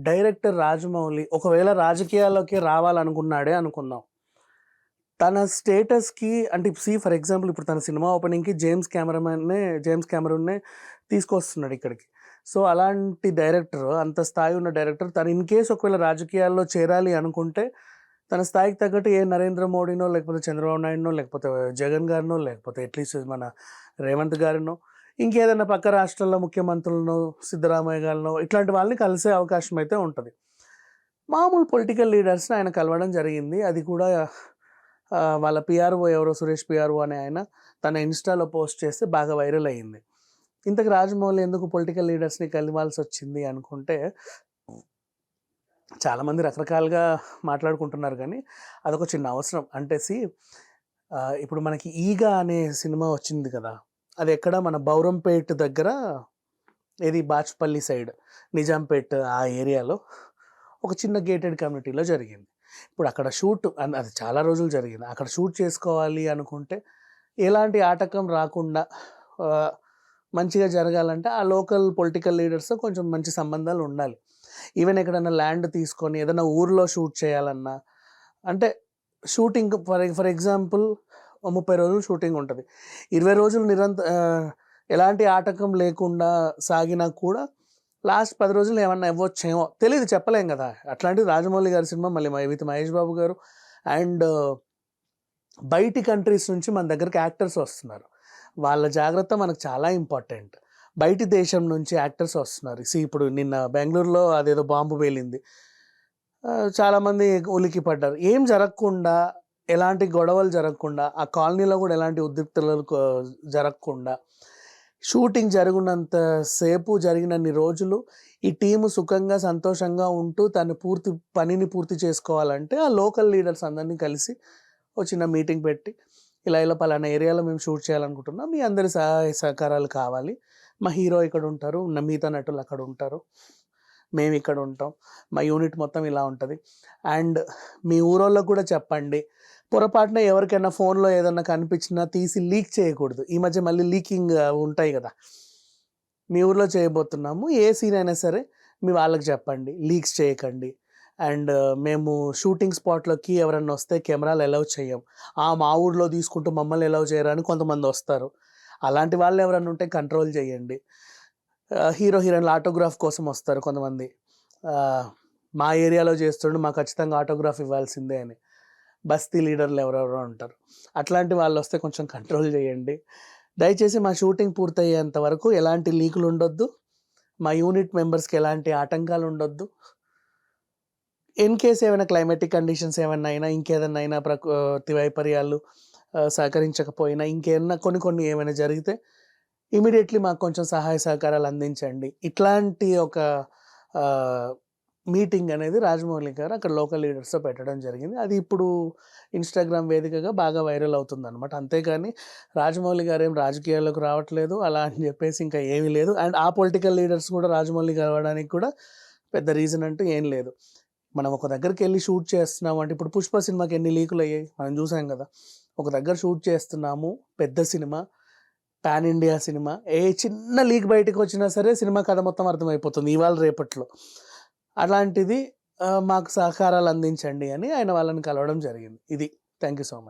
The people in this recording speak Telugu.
డైరెక్టర్ రాజమౌళి ఒకవేళ రాజకీయాల్లోకి రావాలనుకున్నాడే అనుకుందాం. తన స్టేటస్‌కి అంటే ఫర్ ఎగ్జాంపుల్ ఇప్పుడు తన సినిమా ఓపెనింగ్‌కి జేమ్స్ కెమెరూన్‌నే తీసుకొస్తున్నాడు ఇక్కడికి. సో, అలాంటి డైరెక్టర్, అంత స్థాయి ఉన్న డైరెక్టర్ తను ఇన్‌కేస్ ఒకవేళ రాజకీయాల్లో చేరాలి అనుకుంటే, తన స్థాయికి తగ్గట్టు ఏ నరేంద్ర మోడీనో, లేకపోతే చంద్రబాబు నాయుడునో, లేకపోతే జగన్ గారినో, లేకపోతే అట్‌లీస్ట్ మన రేవంత్ గారినో, ఇంకేదన్నా పక్క రాష్ట్రాల్లో ముఖ్యమంత్రులనో, సిద్ధరామయ్య గారినో ఇట్లాంటి వాళ్ళని కలిసే అవకాశం అయితే ఉంటది. మామూలు పొలిటికల్ లీడర్స్‌ని ఆయన కలవడం జరిగింది. అది కూడా వాళ్ళ పీఆర్ఓ ఎవరో సురేష్ పీఆర్ఓ అనే ఆయన తన ఇన్‌స్టాలో పోస్ట్ చేస్తే బాగా వైరల్ అయింది. ఇంతకు రాజమౌళి ఎందుకు పొలిటికల్ లీడర్స్‌ని కలవాల్సొచ్చింది అనుకుంటే, చాలామంది రకరకాలుగా మాట్లాడుకుంటున్నారు కానీ, అదొక చిన్న అవసరం. అంటే ఇప్పుడు మనకి 'ఈగ' అనే సినిమా వచ్చింది కదా! అది ఎక్కడ మన బౌరంపేట్ దగ్గర, ఏది బాచ్పల్లి సైడ్, నిజాంపేట్ ఆ ఏరియాలో ఒక చిన్న గేటెడ్ కమ్యూనిటీలో జరిగింది. ఇప్పుడు అక్కడ అది చాలా రోజులు జరిగింది. అక్కడ షూట్ చేసుకోవాలి అనుకుంటే, ఎలాంటి ఆటంకం రాకుండా మంచిగా జరగాలంటే ఆ లోకల్ పొలిటికల్ లీడర్స్‌తో కొంచెం మంచి సంబంధాలు ఉండాలి. ఈవెన్ ఎక్కడైనా ల్యాండ్ తీసుకొని ఏదైనా ఊర్లో షూట్ చేయాలన్నా, అంటే షూటింగ్ ఫర్ ఎగ్జాంపుల్ 30 రోజులు షూటింగ్ ఉంటది. 20 రోజులు ఎలాంటి ఆటంకం లేకుండా సాగినా కూడా లాస్ట్ 10 రోజులు ఏమన్నా ఇవ్వచ్చేమో తెలీదు, చెప్పలేం కదా! అట్లాంటిది రాజమౌళి గారి సినిమా, మళ్ళీ విత్ మహేష్ బాబు గారు అండ్ బయటి కంట్రీస్ నుంచి మన దగ్గరికి యాక్టర్స్ వస్తున్నారు. వాళ్ళ జాగ్రత్త మనకు చాలా ఇంపార్టెంట్. బయటి దేశం నుంచి యాక్టర్స్ వస్తున్నారు. ఇప్పుడు నిన్న బెంగుళూరులో అదేదో బాంబు పేలింది. చాలామంది ఉలికి పడ్డారు. ఏం జరగకుండా, ఎలాంటి గొడవలు జరగకుండా, ఆ కాలనీలో కూడా ఎలాంటి ఉద్రిక్తతలు జరగకుండా, షూటింగ్ జరిగినంత సేపు, జరిగినన్ని రోజులు ఈ టీము సుఖంగా, సంతోషంగా ఉంటూ తన పనిని పూర్తి చేసుకోవాలంటే ఆ లోకల్ లీడర్స్ అందరినీ కలిసి ఒక చిన్న మీటింగ్ పెట్టి, ఇలా పలానా ఏరియాలో మేము షూట్ చేయాలనుకుంటున్నాం, మీ అందరి సహాయ సహకారాలు కావాలి, మా హీరో ఇక్కడ ఉంటారు, మిగతా నటులు అక్కడ ఉంటారు, మేము ఇక్కడ ఉంటాం, మా యూనిట్ మొత్తం ఇలా ఉంటుంది, అండ్ మీ ఊరోళ్ళకు కూడా చెప్పండి, పొరపాటున ఎవరికైనా ఫోన్లో ఏదన్నా కనిపించినా తీసి లీక్ చేయకూడదు. ఈ మధ్య మళ్ళీ లీకింగ్ ఉంటాయి కదా, మీ ఊర్లో చేయబోతున్నాము, ఏ సీన్ అయినా సరే మీ వాళ్ళకి చెప్పండి, లీక్స్ చేయకండి, అండ్ మేము షూటింగ్ స్పాట్లోకి ఎవరన్నా వస్తే కెమెరాలు అలౌ చేయం, మా ఊర్లో తీసుకుంటూ మమ్మల్ని అలౌ చేయరు అని కొంతమంది వస్తారు. అలాంటి వాళ్ళు ఎవరన్నా ఉంటే కంట్రోల్ చేయండి. హీరోయిన్లు ఆటోగ్రాఫ్ కోసం వస్తారు కొంతమంది, మా ఏరియాలో చేస్తుండే మాకు ఖచ్చితంగా ఆటోగ్రాఫ్ ఇవ్వాల్సిందే అని. బస్తీ లీడర్లు ఎవరెవరో ఉంటారు. అట్లాంటి వాళ్ళు వస్తే కొంచెం కంట్రోల్ చేయండి. దయచేసి మా షూటింగ్ పూర్తయ్యేంత వరకు ఎలాంటి లీకులు ఉండొద్దు, మా యూనిట్ మెంబర్స్కి ఎలాంటి ఆటంకాలు ఉండొద్దు. ఇన్ కేస్ ఏమైనా క్లైమాటిక్ కండిషన్స్ ఏమైనా అయినా, ఇంకేదన్నా అయినా, ప్రకృతి వైపర్యాలు సహకరించకపోయినా, ఇంకేమన్నా కొన్ని ఏమైనా జరిగితే ఇమీడియట్లీ మాకు కొంచెం సహాయ సహకారాలు అందించండి. ఇట్లాంటి ఒక మీటింగ్ అనేది రాజమౌళి గారు అక్కడ లోకల్ లీడర్స్తో పెట్టడం జరిగింది. అది ఇప్పుడు ఇన్స్టాగ్రామ్ వేదికగా బాగా వైరల్ అవుతుందన్నమాట. అంతేకాని రాజమౌళి గారు ఏం రాజకీయాల్లోకి రావట్లేదు అలా అని చెప్పేసి ఇంకా ఏమీ లేదు. అండ్ ఆ పొలిటికల్ లీడర్స్ కూడా రాజమౌళి కలవడానికి కూడా పెద్ద రీజన్ అంటూ ఏం లేదు. మనం ఒక దగ్గరికి వెళ్ళి షూట్ చేస్తున్నాము అంటే, ఇప్పుడు పుష్ప సినిమాకి ఎన్ని లీకులు అయ్యాయి మనం చూసాం కదా. ఒక దగ్గర షూట్ చేస్తున్నాము, పెద్ద సినిమా, పాన్ ఇండియా సినిమా, ఏ చిన్న లీక్ బయటకు వచ్చినా సరే సినిమా కథ మొత్తం అర్థమైపోతుంది ఇవాళ రేపట్లో. అలాంటిది మాకు సహకారాలు అందించండి అని ఆయన వాళ్ళని కలవడం జరిగింది. ఇది. Thank you so much.